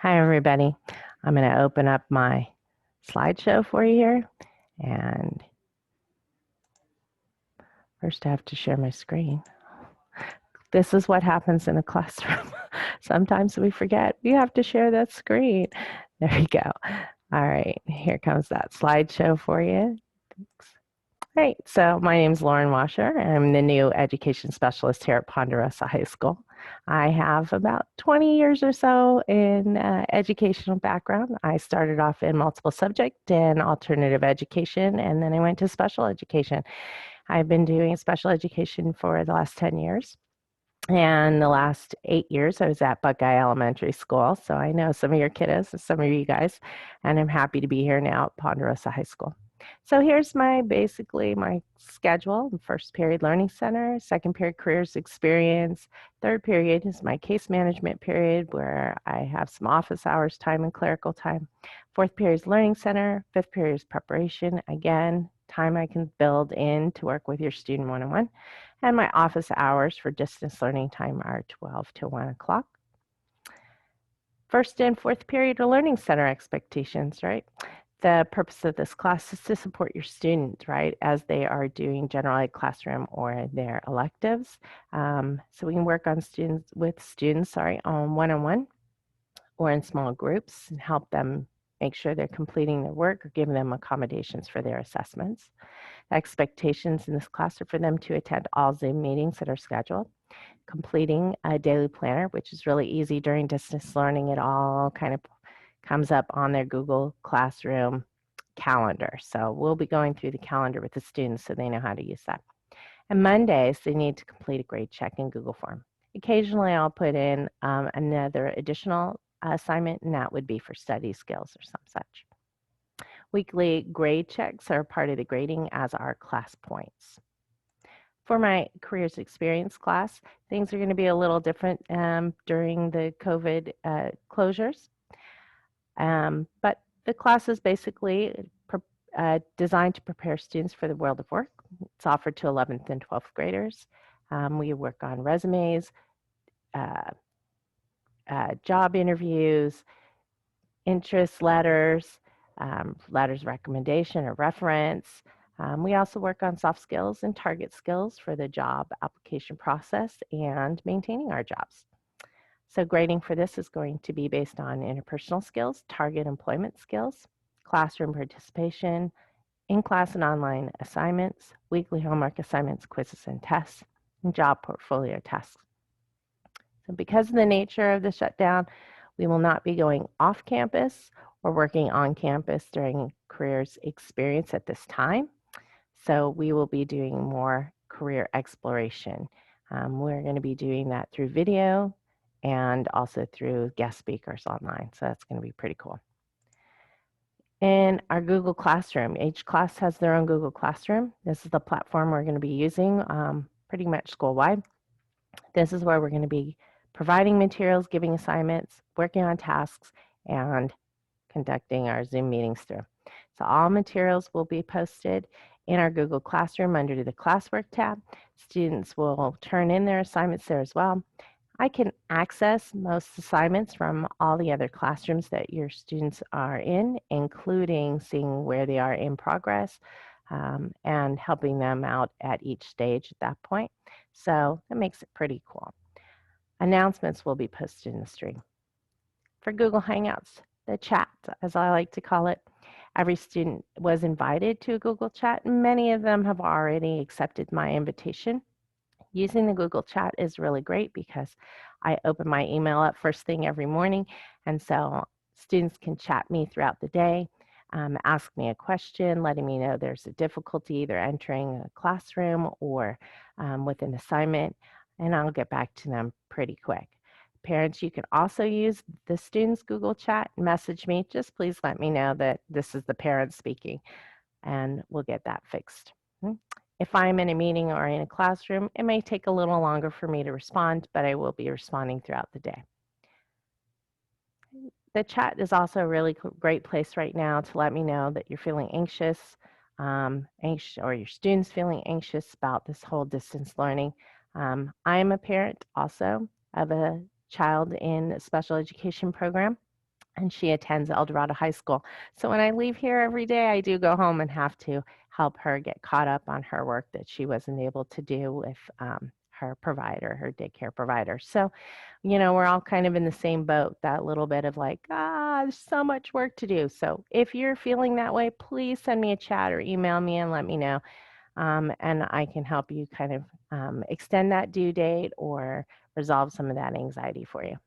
Hi, everybody. I'm going to open up my slideshow for you here. And first, I have to share my screen. This is what happens in a classroom. Sometimes we forget we have to share that screen. There you go. All right, here comes that slideshow for you. Thanks. Hey, so my name is Lauren Wascher. I'm the new education specialist here at Ponderosa High School. I have about 20 years or so in educational background. I started off in multiple subject and alternative education, and then I went to special education. I've been doing special education for the last 10 years. And the last 8 years, I was at Buckeye Elementary School. So I know some of your kiddos and some of you guys, and I'm happy to be here now at Ponderosa High School. So here's basically my schedule. First period learning center, second period careers experience, third period is my case management period where I have some office hours time and clerical time. Fourth period is learning center, fifth period is preparation. Again, time I can build in to work with your student one-on-one. And my office hours for distance learning time are 12 to 1 o'clock. First and fourth period are learning center expectations, right? The purpose of this class is to support your students, right, as they are doing general ed classroom or their electives. So we can work on with students on one-on-one or in small groups and help them make sure they're completing their work or giving them accommodations for their assessments. Expectations in this class are for them to attend all Zoom meetings that are scheduled, completing a daily planner, which is really easy during distance learning. It all kind of comes up on their Google Classroom calendar. So we'll be going through the calendar with the students so they know how to use that. And Mondays, they need to complete a grade check in Google Form. Occasionally, I'll put in another additional assignment, and that would be for study skills or some such. Weekly grade checks are part of the grading as are class points. For my careers experience class, things are going to be a little different during the COVID closures. But the class is basically designed to prepare students for the world of work. It's offered to 11th and 12th graders. We work on resumes, job interviews, interest letters, letters of recommendation or reference. We also work on soft skills and target skills for the job application process and maintaining our jobs. So grading for this is going to be based on interpersonal skills, target employment skills, classroom participation, in-class and online assignments, weekly homework assignments, quizzes and tests, and job portfolio tasks. So because of the nature of the shutdown, we will not be going off campus or working on campus during careers experience at this time. So we will be doing more career exploration. We're going to be doing that through video and also through guest speakers online. So that's going to be pretty cool. In our Google Classroom, each class has their own Google Classroom. This is the platform we're going to be using pretty much school-wide. This is where we're going to be providing materials, giving assignments, working on tasks, and conducting our Zoom meetings through. So all materials will be posted in our Google Classroom under the Classwork tab. Students will turn in their assignments there as well. I can access most assignments from all the other classrooms that your students are in, including seeing where they are in progress and helping them out at each stage at that point. So that makes it pretty cool. Announcements will be posted in the stream. For Google Hangouts, the chat, as I like to call it, every student was invited to a Google chat. Many of them have already accepted my invitation. Using the Google chat is really great because I open my email up first thing every morning, and so students can chat me throughout the day, ask me a question, letting me know there's a difficulty either entering a classroom or with an assignment, and I'll get back to them pretty quick. Parents, you can also use the students' Google chat, message me, just please let me know that this is the parent speaking, and we'll get that fixed. If I'm in a meeting or in a classroom, it may take a little longer for me to respond, but I will be responding throughout the day. The chat is also a really great place right now to let me know that you're feeling anxious or your students feeling anxious about this whole distance learning. I am a parent also of a child in a special education program. and she attends El Dorado High School. So when I leave here every day, I do go home and have to help her get caught up on her work that she wasn't able to do with her provider, her daycare provider. So, we're all kind of in the same boat, that little bit of like, there's so much work to do. So if you're feeling that way, please send me a chat or email me and let me know. And I can help you kind of extend that due date or resolve some of that anxiety for you.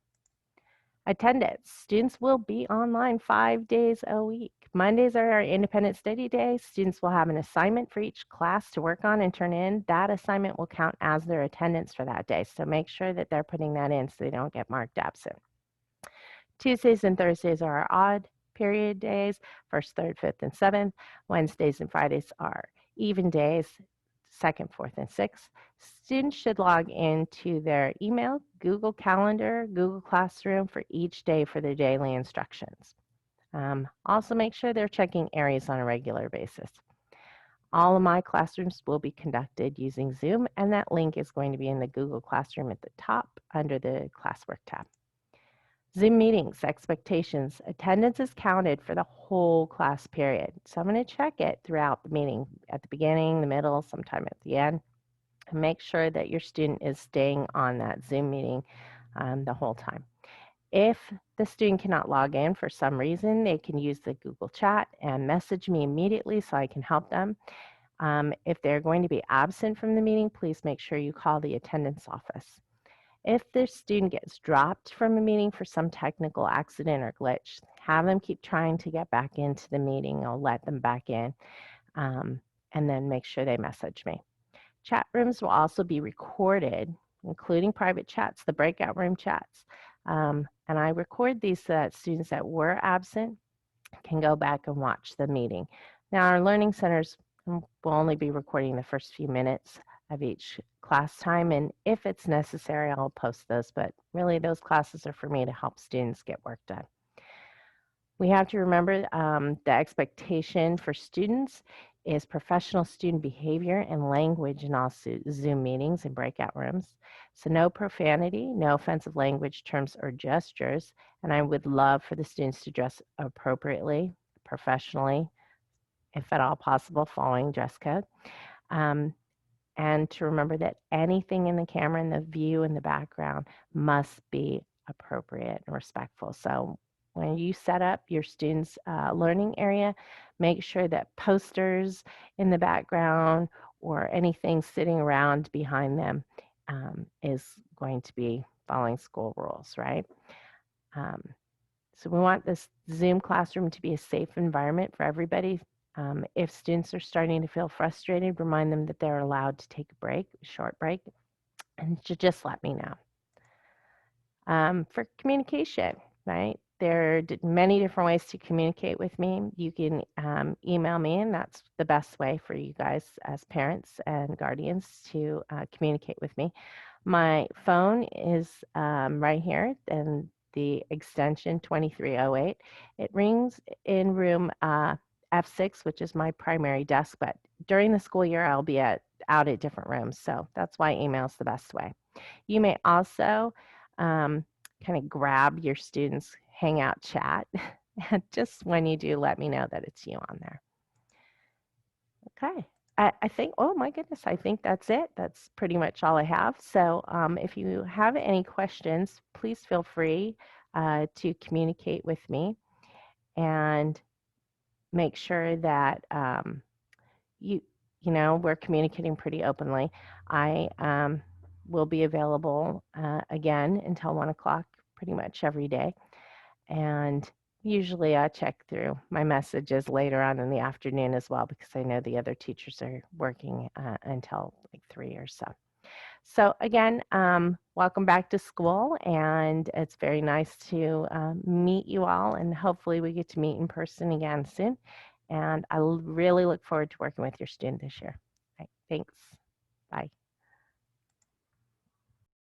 Attendance. Students will be online 5 days a week. Mondays are our independent study days. Students will have an assignment for each class to work on and turn in. That assignment will count as their attendance for that day. So make sure that they're putting that in so they don't get marked absent. Tuesdays and Thursdays are our odd period days, first, third, fifth, and seventh. Wednesdays and Fridays are even days, second, fourth, and sixth. Students should log into their email, Google Calendar, Google Classroom for each day for their daily instructions. Also make sure they're checking areas on a regular basis. All of my classrooms will be conducted using Zoom, and that link is going to be in the Google Classroom at the top under the Classwork tab. Zoom meetings, expectations, attendance is counted for the whole class period. So I'm going to check it throughout the meeting, at the beginning, the middle, sometime at the end, and make sure that your student is staying on that Zoom meeting the whole time. If the student cannot log in for some reason, they can use the Google Chat and message me immediately so I can help them. If they're going to be absent from the meeting, please make sure you call the attendance office. If the student gets dropped from a meeting for some technical accident or glitch, have them keep trying to get back into the meeting. I'll let them back in, and then make sure they message me. Chat rooms will also be recorded, including private chats, the breakout room chats. And I record these so that students that were absent can go back and watch the meeting. Now, our learning centers will only be recording the first few minutes of each class time, and if it's necessary, I'll post those, but really those classes are for me to help students get work done. We have to remember the expectation for students is professional student behavior and language in all Zoom meetings and breakout rooms. So no profanity, no offensive language, terms, or gestures, and I would love for the students to dress appropriately, professionally, if at all possible, following dress code. And to remember that anything in the camera and the view in the background must be appropriate and respectful. So when you set up your students' learning area, make sure that posters in the background or anything sitting around behind them is going to be following school rules, right? So we want this Zoom classroom to be a safe environment for everybody. If students are starting to feel frustrated, remind them that they're allowed to take a break, a short break, and to just let me know. For communication, right? There are many different ways to communicate with me. You can email me, and that's the best way for you guys as parents and guardians to communicate with me. My phone is right here, and the extension 2308. It rings in room F6, which is my primary desk, but during the school year, I'll be out at different rooms, so that's why email is the best way. You may also kind of grab your students' Hangout chat, and just when you do, let me know that it's you on there. Okay. I think, oh my goodness, I think that's it. That's pretty much all I have. So if you have any questions, please feel free to communicate with me and make sure that we're communicating pretty openly. I will be available again until 1 o'clock pretty much every day. And usually I check through my messages later on in the afternoon as well, because I know the other teachers are working until like 3 or so. So again, welcome back to school, and it's very nice to meet you all, and hopefully we get to meet in person again soon. And I really look forward to working with your student this year. All right, thanks. Bye.